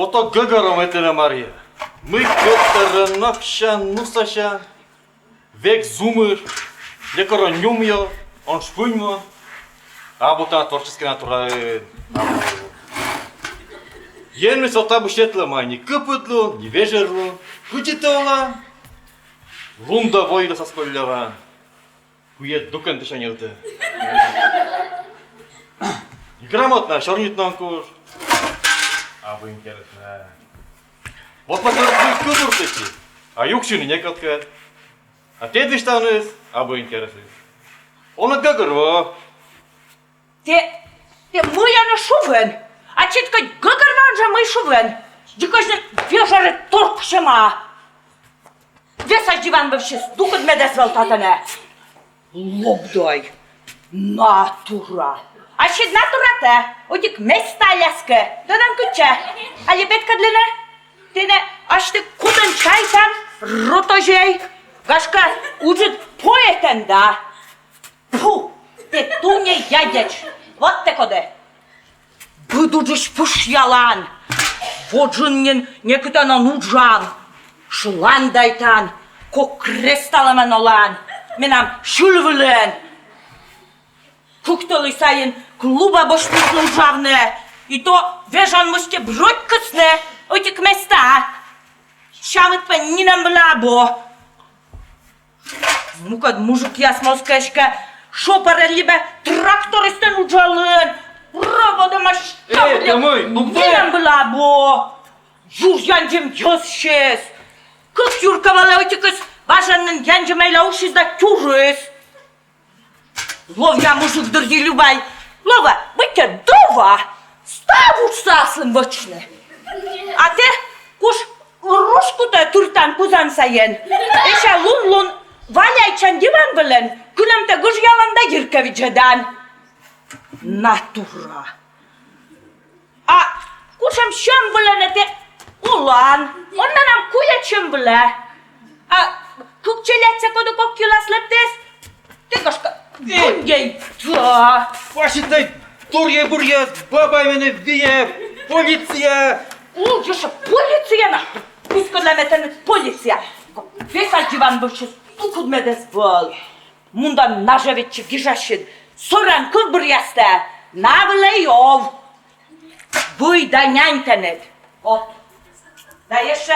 Ото гăgărom etine Maria. Мы götteren nökşen nusaşa. Vek zumır. Lekoro njumjo. Он шпуньмо. А вот та творчески натурален. Енмес ота бушетла ни кыпытлу, ни вежерлу. Кучитола. Лунда войда сосколлява. Хует дукен тышанелты. Неграмотно, шорнитно куш. А вы интересно. Вот покажут кудуртыки. А юкшины некотка. А те двиштаныс, а вы интересны. Он от гăgărва. Te mâine șuven. Acet că găgărvan mai șuven. Dicăște vieșare torc și ma. Vesa divan băvșis, ducât me dezvoltatăne. Lobdoi. Natura. Acet natura te. Uite, mesta alească. Dă-dăm cu ce? Ale bet cădline? Tine aște cudăn ceaitan, rotojei. Gașca, ucit poeten, da? Puh, te tunie ядяч. Вот te коде. Будужиш пушялан. Воджуннен некытана нуджан. Шландайтан. Кок кресталаман олан. Менам шульвылен. Кукталы сайын клуба бошпитну жавне. И то вежан мышке бродь кысне. Отик места. Шамыт па нинам блабо. Ну-ка, мужик ясмоскашка. Шопара либо трактористен уджалын. Провода масштаб для... Нинам блабо. Жужянджем ёсшес. Как юркавала отикыс важанын янджемайла ушиз да тюжес. Ловя мужик дырди любай. Лова, будьте дова. Ставуш саслым вочны. А те куш рушку-то туртан кузан сайын. Эша лун-лун валяйчан диван білін. Күлімті гүж яланда еркевичедан. Натура. А кушам шым білін әте улан. Оннанам куя чым білі. А күкчелетсе коду кок кюласлып тес. Те кашка күнгей. Вашитай, турье-бурье, бабай мене вие, полиция. Ул жышы полицияна. Пускаламетен полиция. Веса диван бывшись. Tukud medes bol. Mundan nažavetči gižašid. Soran kubur jeste. Navle jov. Buj da njantenet. Ot. Da jeszcze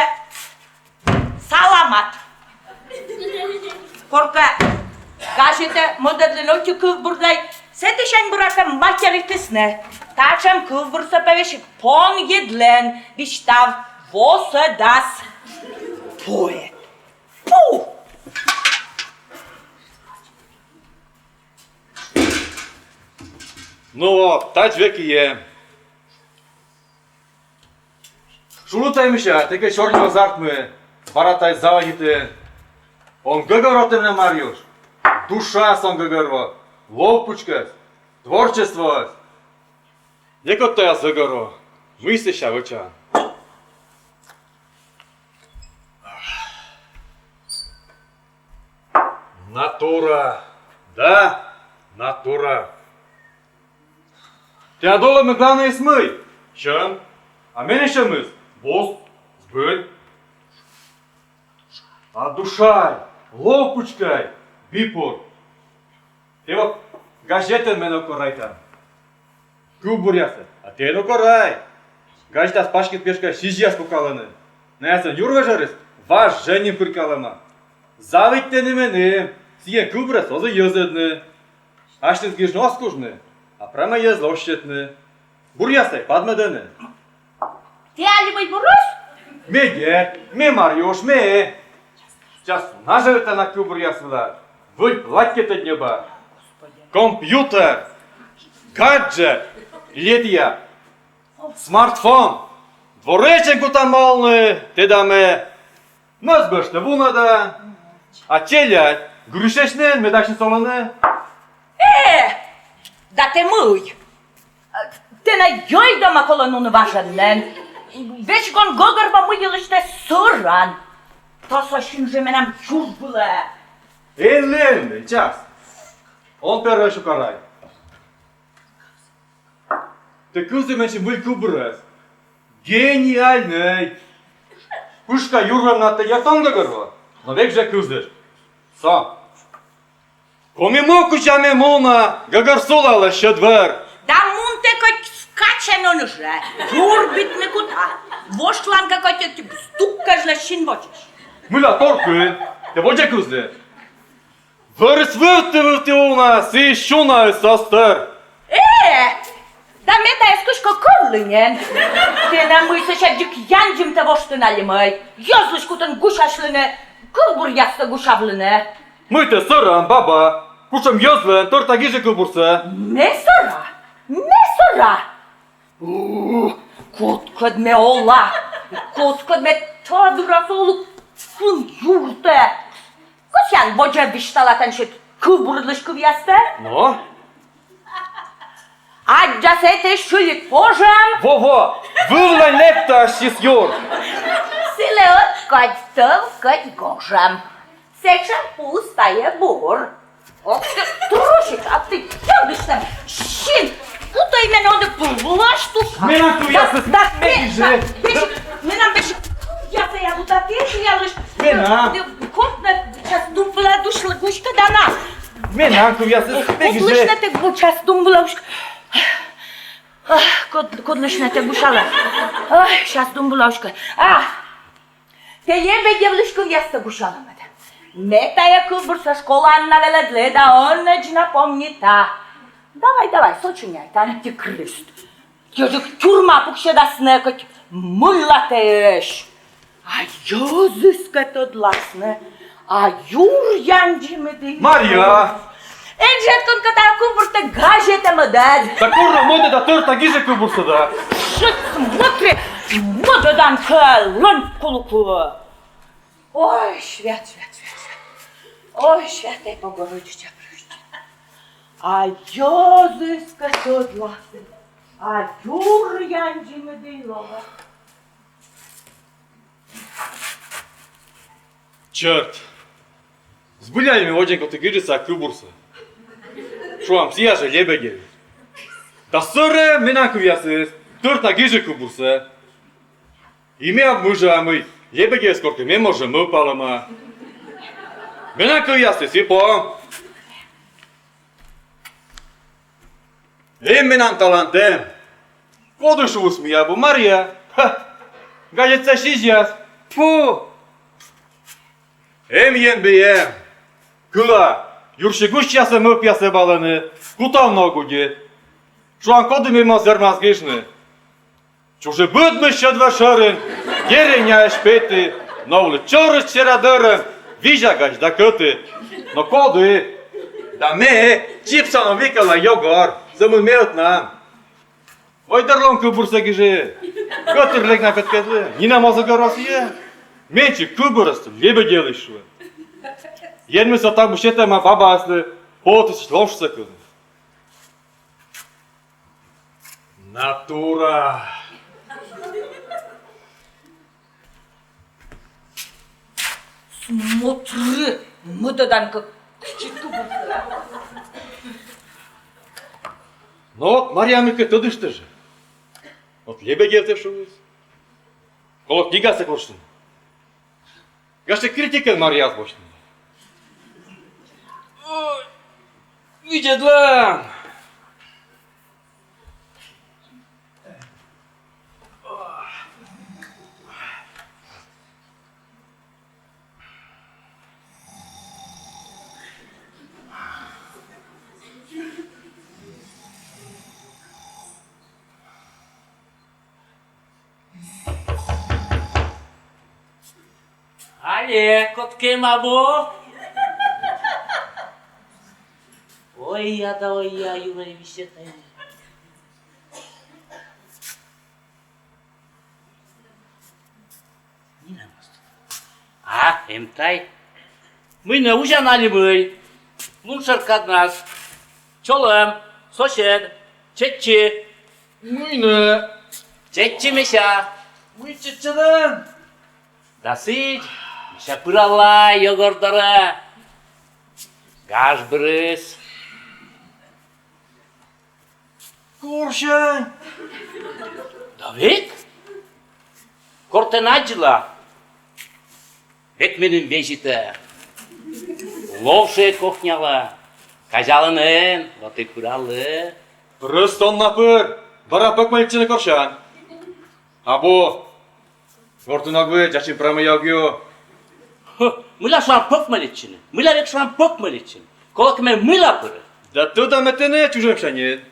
salamat. Korka. Kažete modernoti kuburdaj. Setişen bırakın materikisne. Tačem kubur sapevešik pon jedlen. Vištav vosa das. Poet. Puh. Ну вот, тать веки е. Шулутаймыша, теке чорнего зартмы, баратай завагите. Он гăgăротымне Мариуш. Душа сон гăгăрво, ловпучкас, творчество. Некот тоя гăгăро, мыслища выча. Натура, да, натура. Теодолы главное смый. Чем? А мене ще мыс. Бос, сбыль. А душа, ловпучкай, бипур. Те вот газетен мене корайта. Кубур ясы. А те ну корай. Газета спашкет пешка сижьяс кукаланы. Наяса юрга жарыс, ваш женим прикалама. Завиттени мене. Сиген кубра созы езедны. Аштыз гиш носкужны. А прямо я злощетны. Бурьястай, подмедены. Ты алибай бурус? Меге, ме Мариуш, ме. Сейчас наживете на куб бурьясвыда. Вы платьте днеба. Компьютер, гаджет, ледья, смартфон. Дворечек гутамолны, ты даме. Нас беште вунада. А челядь, грушечнен, медачни солоны. Da te mâi. Te ne ioi dăm acolo nu vajanen. Veci gon găgărba mâilește săran. To să și înjemenam ciurbule. Elene, час. Он первый шукарай. Ты кузы меньше был кубрас. Genialny! Puszka Jurem na te jak do gorła. No wiekże kuzdysz. Co? Pomimo kuciamy mona, gagarsula ale się dwer. Da munte kot skacze nonże. Jurbitny kuta. Woszczlanka kocie ty stukkasz na sin boczysz. Myla torky, te wodzie kuzdy. Versvöte u nas i šuna je saster. Da meta jest kuśko korlynien. Ty na mój sąsiadzik jandzim te woszty nalimaj. Jozluśku ten gusiaśliny, kurbur jasne gusiawliny. My te soran, baba. Kuczem jozlen, torta giży kuburce. Nesora. Kotkod me olla. Kotkod me tadrasolu fun jurte. Kosian wodzie wysztala ten się kuburlyszków jasne? No? Adja se te szylik pożem. Во-во, вылай лепта сесьор. Syle odkać to, kać gorzem. Seksem pustaje bur. O, troszeczkę, a ty robisz tam sin. Tutaj mnie nade pulwulasz tu. My na tu jasne Że. My nam też. Ja se ja buta też, ja już. Mena. Kotne czas dumbla duszla guśka dana. Менанку я се Kodliszne te czas dumbla guśka. Kodliszne te guszale. Ach, czas dumbla guśka. Te jebe dziewliszków ja se guszala mede. Meta jako bursa szkoła Anna Veledleda, on neć napomni ta. Dawaj, sociniaj, tam ty Kryst. Jozuk turma puksieda snekać, mulla też. A Jozyska to dlasne, a Jur jandzimy ty. Maria! Enžet kon kata kubur te gažete meded. Ta kurwa mode da torta giży kuburce da. Šit смотри, modedan kълън кулуку. Ой, свят. Ой, свят е по-городича пръща. А Jozyska to dlasne, a Jur jandzimy ty. Черт! Збыляли ми оденко ты гижица кубурса. Шуам сияже лебеге. Да сыре менанку ясыз, torta giży kuburse. И ми мужа мы лебеге скорка ме може мы палама. Менанку ясыз и по. Менан талантем. Koduszu usmija, bo Maria. Gadjeca sizjas. Fu. Jem. Kula. Jurszy guścia se mypia se baleny. Kutam na gudzie. Szłam kody mimo zerma zgiszny. Czuży bydmy się dwa szaryn. Gierynia szpyty. No ule czory z cieraderem. Wizia gaś da koty. No kody. Da my. Cipsa no wikala jogor. Zămân mielt nam. Ой, дарлон кубурса гиже. Готырлек на петкетле. Нина мозга Россия. Менчи кубурас лебе делаешь. Едме са так бушета ма баба асле. Поты си лошса куд. Натура. Смотри, modedan как кубур. Ну вот, Мария Мика, ты дышишь же. Вот лебе гевте шуыз. Коло книга се коштын. Гаште критика Мария азбочтын. Видедлам. Але, котки мабо. Ой, я, Юра, висит. Не на мост. Эмтай. Мы не ужинали бы. Лучше от нас. Чолом, сосед, четчи. Мы не. Четчи мися. Мы чечедан. Дасыть. Мися пырала, йогурдара. Гаш брыз. Куршай. Давид? Kortenacıla. Bekmenin vejite. Ловшая кухняла. Кажалынын, вот и куралы. Рыстон напыр, бара пökmelikçini korşan. Абу, Кортунагы жачин прамыягю. Мыла шан пökmelitçini. Мыла век шан pökmelitçini. Колок мен мыла пыры. Да ты там это не чужим шанет.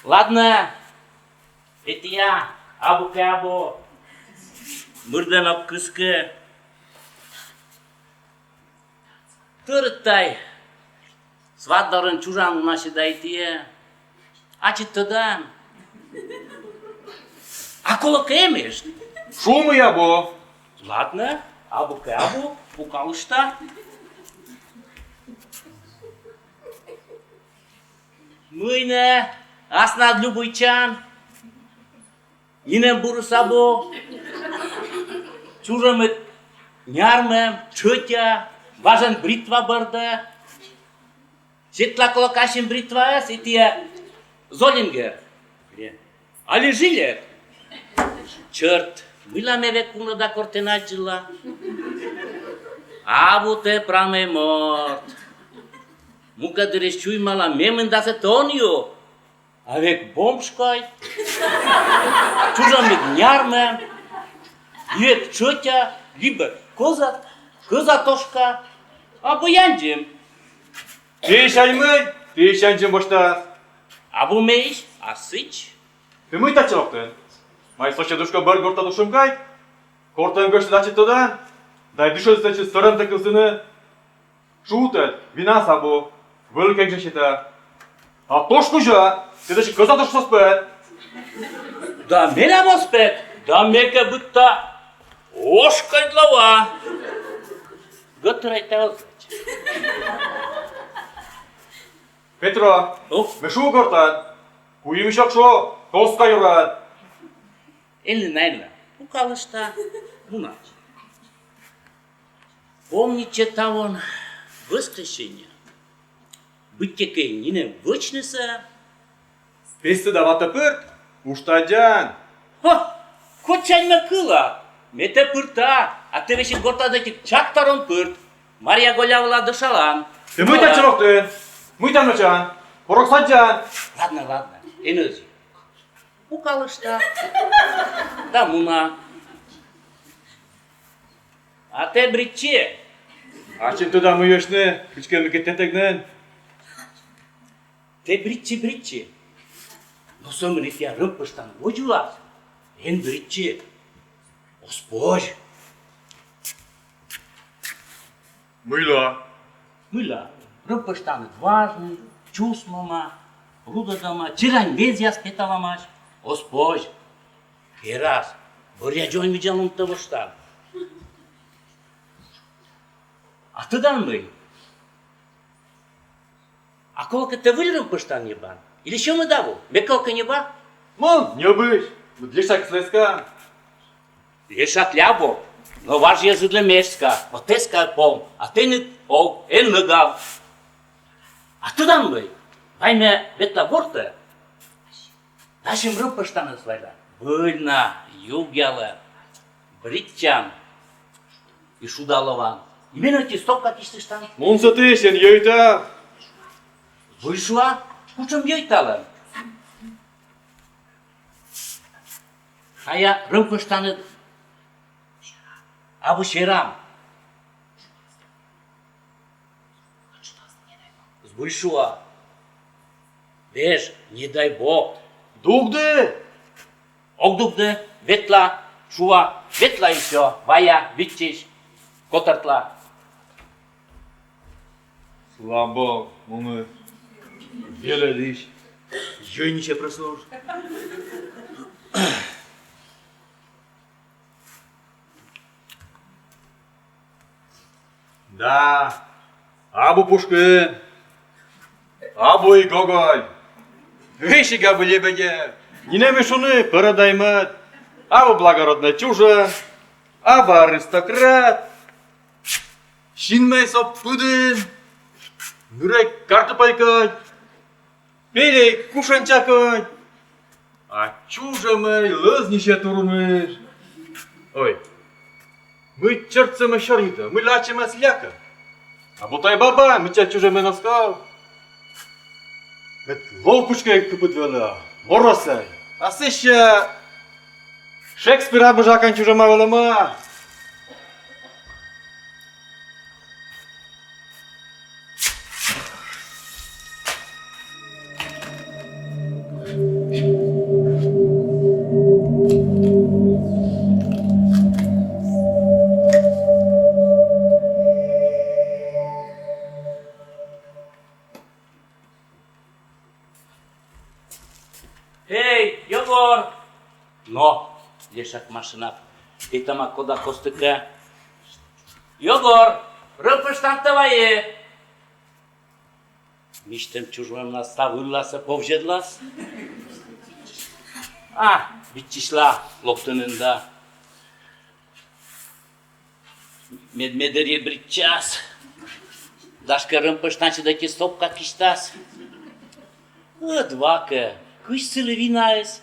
Ладно. Это я, абу-кабу. Мырдан апкыскы. Тырыттай. Сваддарын чужан наши дайтие. Ачыт тыдан. А колок эмеш? Шумы я бо. Ладно, абу-кабу, букалышта. Мыйне, аснад любойчан. Нинем бурысабо. Чужамыт нярмем, чөтя. Важен бритва бырды. Сетла колокашин бритва, сетия Золингер. Али жилет. Черт, мила ме век куна да кортенаджила. Абу те праме морт. Мука дыреш чуй мала мемын да се тонио. А век бомбшкой. Чужамыт нярмем. Век чөтя, либо козатошка. Абу янджим. Ты шаймый, ты шанчим боштас. Абу мейш, асыч. Ты мый тачылыктын. Май слоча душка бар горта душумкай. Кортан göçtü дачыттыдан. Дай душо стачы сырын тыкылсыны. Шутет, вина сабу. Вылкек жешета. А тошку жа, ты дачы козатош соспет. Да меля моспет, да меке бытта. Ошкайдлава. Götüreyte olsun. Петро, me шу гортан. Куймышак шо, тоска юрат. Или найна. У калышта. Бунач. Помните того воскрешения? Быттекей нине вычнеса. Песті давата пырт, уштаджан. Ха! Хочань ме кыла. Мете пырта. А ты веши гортадaki чактарон пырт. Мария голявла дышалан. Ты мый тачылыктын. Мый тамначан. Порок саджан. Ладно. Энерджи. У калышта. Да муна. А ты бритче. Ачын туда мыйышны, күчкен мекеттетегнен. Ты бритче. Но сомрит я рымпыштан вожулас. Эн бритче. Господь. Мыла. Мыла. Рымпыштан важный, чувствома, рудадама, чирань везя спеталамаш. Господь. И раз. Боряджон видел он того штаба. А ты дан мы? А колко ты выльрым пыштан не бан? Или еще мы даву? Бекалка не ба? Мон, не обыш. Лишак слезка. Лишак лябо. Но ваш язык для мешка. Вот ты скай пом. А ты не пом. Эн лыгал. А ты дан мы? Вайме ветла ворта. Нашим рым пыштаны свайда. Выльна, югяла, бритчан и шудалован. Именно эти стоп как штан. Мон сатышен, йойта. Вышла, кучам йойтала. А я рымпыштаны абы шерам. Сбышуа. Веш, не дай бог. Дугды. Огдугды, ветла, шуа, ветла и все. Вая, витчиш, котартла. Слабо, муны. Веле лиш. Йойниче прослуж. Да. Абу Пушкин. Абу и Гоголь. Вещи габы лебеде. Не намешаны, парадаймат. Абу благородная чужа. Абу аристократ. Шинмей соп пудын. Нурек картопайкай. Перей кушанчакай. А чужа мэй, лызнище турмыш. Ой, мы черцем шарита, мы лачем асляка. А бутай баба, мы тебя чужа мэй наскал. Ловпучка кыпытвела, моросай. А сыща Шекспира быжакан чужа мавелама. Эй, Егор! Но, лешак машина. Ты там куда костыка? Егор! Рыпыштан твои! Миштем чужим наставылласа повжедлас. А, битчишла локтынында. Медмедере бір час. Дашка рыпыштан чыдаки стопка киштас. Двака. Куш силовинайс,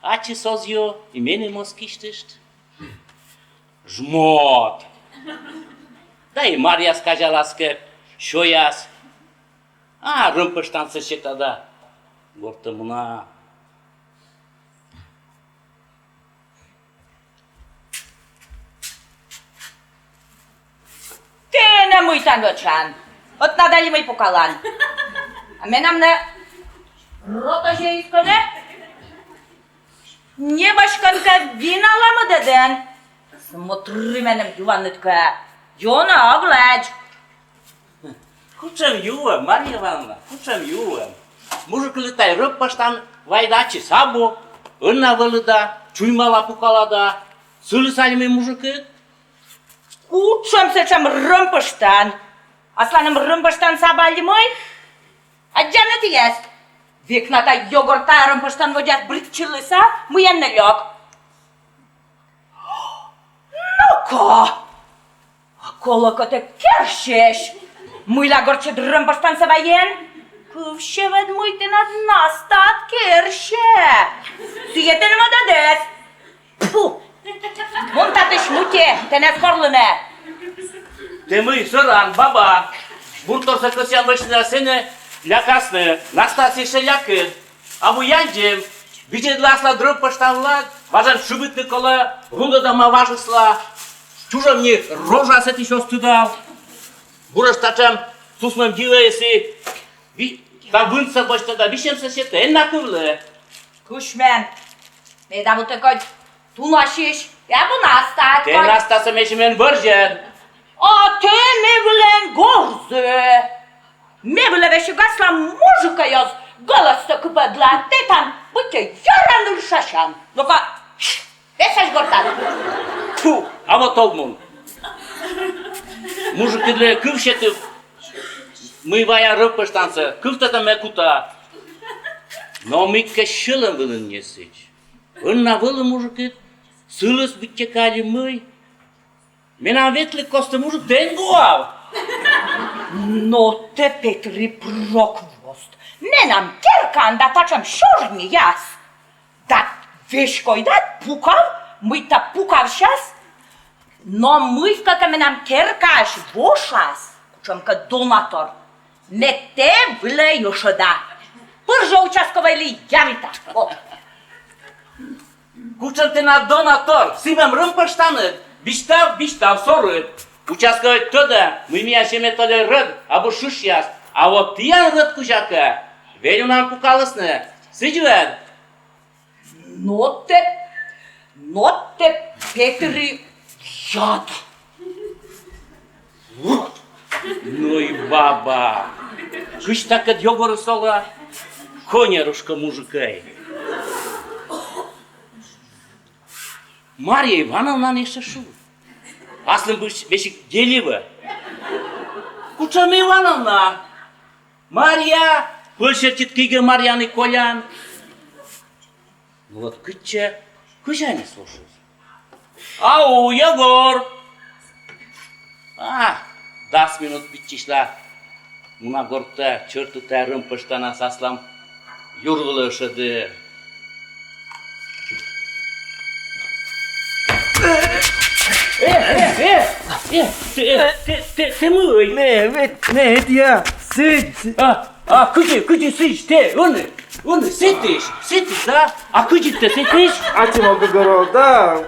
ачи созio и мене москиштишт. Жмот. Да и Мария сказаласка, шо яс. А, рымпыштан сышек тада. Гортамуна. Ти не муйтан вочан. От надалі мій покалан. А ми нам не рота же ісконе? Не башканка вінала мı деден? Смотри менем юваннитка. Йона огледь. Кучам ювам, Мария Ивановна, кучам ювам. Мужик летай рымпыштан вайдачи сабу, ынна вылыда, чуймала пукалада. Сылысалимый мужики. Кучам сечем рымпыштан. Асланым рымпыштан сабали мой? А джанет есть. Вікната йогурта рымпыштан водят бритчилыса, мыянны лёг. Ну-ка! А колоко ты кершеш? Мыла горчит рымпыштан саваен? Кувшевед мый ты над нас тат керше. Сиетен мададес. Пфу! Вон таты шмуте, ты не скорлыне. Ты мы, сыран, баба. Бурторса косян вышли сыны, лякасны, настасы шелякы. А мы янджем, видит ласла дрып паштанла, важан шубытны кола, руда дома важысла. Чужа мне рожа с этой еще стыдал. Бураш тачам, сусмам дилайсы. Там вынца башта да, вишем сосед, эннакывлы. Кушмен, me da bu tekoj tunaşiş, ya bu nasta Ты tekoj. настаса мечемен вържен. A te mevlen gorze. Mevle ve şigasla mujika yoz, galasta kıpadla, tetan, bıçı yaranır şaşan. Loka, vesaj gortan. Фу, а вот огмун. Мужики для кывшеты, мы вая рыпыштанцы, кывтата мекута. Но мы кашылым вылын несыч. Онна вылы мужики, сылыс битчекали мы. Менам ветли косты мужик денгуав. No te Petri prokvost. Nenam kerkan da tačam šožni jas. Da veškoj da pukav, my ta pukav šas. No my kaka menam kerkaš vošas, kučam ka donator. Ne te vile jošoda. Pržo učaskovaj li javita. Кучам ты на донатор, сивам рымпыштаны, биштав, соры. Участковать туда, мы мяшеме толя рыд, або шуш яс. А вот тиян рыд кучака, верю нам пукалысны. Сыджуэн? No te Petri jad. Ну и баба. Кыш так от йогоры сола, коня рушка мужикай. Мария Ивановна не шашу. Аслым бешик деливы. Кучам Ивановна. Мария, пыльшертит кига Марьяны колян. Ну вот кыча не слушает. Ау, Егор! 10 minut bitişler. Buna gorta çörtü terim pıştana saslam yurgulu ışıdı. Te măi! Ne dia. Sid. Câte sici, te, unde, setiș, da? A câte te setiș? Ati-mă găgăro, da.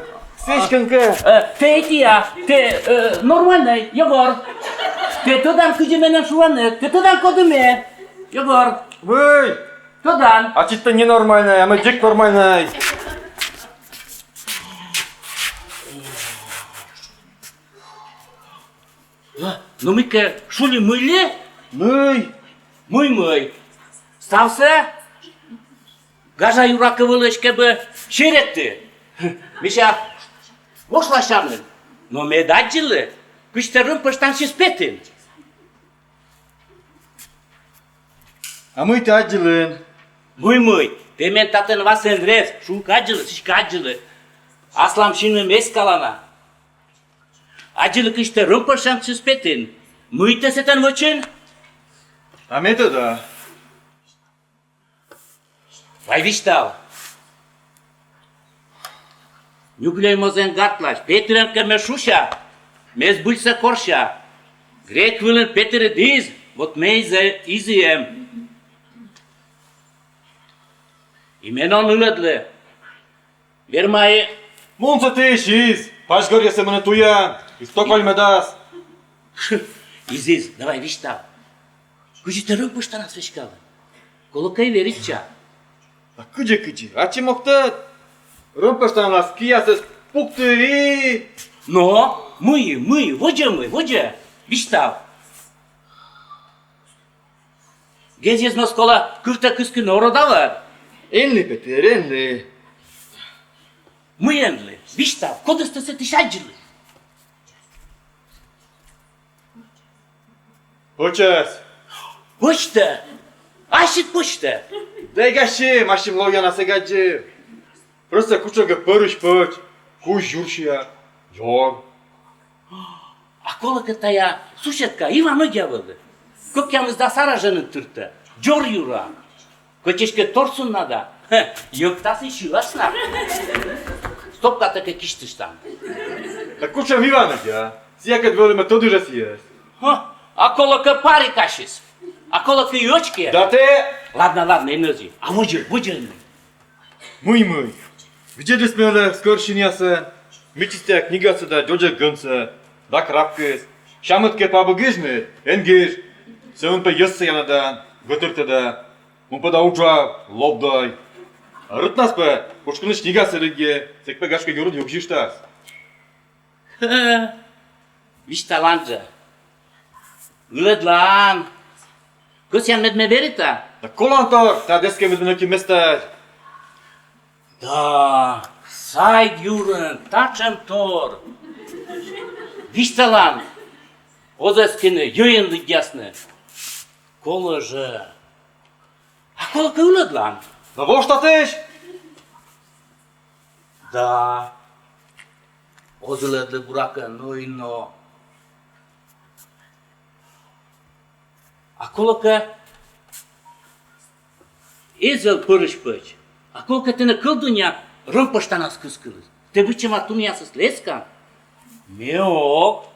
Sici încă. Te etia, normalne, Iegor. Te tot dam câte mene șuane, te tot dam codume. Iegor, Băi, tot dam. acesta nenormalne, am eject normalne. Numică șuli mâile? Măi, Măi. Stau să? Gaja iura căvălășcă, bă, șerecte. Mișa, moș la șamnă. Nu mi-e dagile, că și te rând păștan și speten. am uitat agilin. Măi, te mentate în vasă în rez, șuncă agile, și agile. Aslam și în mescalana. Agile că și te rând păștan și speten. Măi te se te învăcin? Am uitat, da. Vai viștal. Njugulej mă zëngatlash, Petrën kërmëshusha, me zbulsa korsha. Grek vëllën Petrë diz, vot mejze iziem. I menon ëllëtle. Vermaje, Mund să te ieșiți. Faci gărie semănă tu ea. I Stockholm das. iziz, давай viștal. Kuži te râmpă šta na sveškale. Kolokaj verića. Dar câge. Aci moctă. Râmpășta la schia să spuctă i. No, mâi, vođe. Viștal. Gezjez no skola kıvta kıskı norodalar. Enli Peter, enli. Mâienle, viștal, kodăstă să te șagile. Počas. Почта! Ашит почта! Дай гаши, машим лояна се гаджи. Просто кучага пărăși пăci. Cu jurșia. Jor. Acolo că tăia sușetca, Iva nu gheavădă. Că chiam îți da sara jân în târtă. Gior iura. Că cești că torsul nada. Eu ptasi și ăsna. Stop cată că chiștăștam. Dar kučam Ivana ja. Sijekad volimo to duže sjest. Acolo că pare cașis. Acolo că iocche. Da te. Ладно, energie. A văgel. Măi. Widzieli sme skoršinia se. Myčistea kniga se da George Gânță. Da krapkes. Šamătke pa băgăjme. Engej. Se un pe jösse jana da. Gătărte da. Un pe da uđa. Lobdaj. Rât nas pe. Počkune kniga se rige. Se pe gaške gjorud jogžištas. Viși talanja. Gledlan. Că si-am med me verita. Da kolantor. Ta deske medmenaki mestaj. Da, sai Giurân, tacem tor. Viștalan, ozăskine, jojen ligiasne. Kolăjă. Acolo că ulădlan. Da voștateș. Da, ozălădle buracă, noi no. Acolo că ezel părăși păci. Acolo că te năcăldunia râmpășta n-a scâscâlăs. Te duce matunia să slesca? Meu,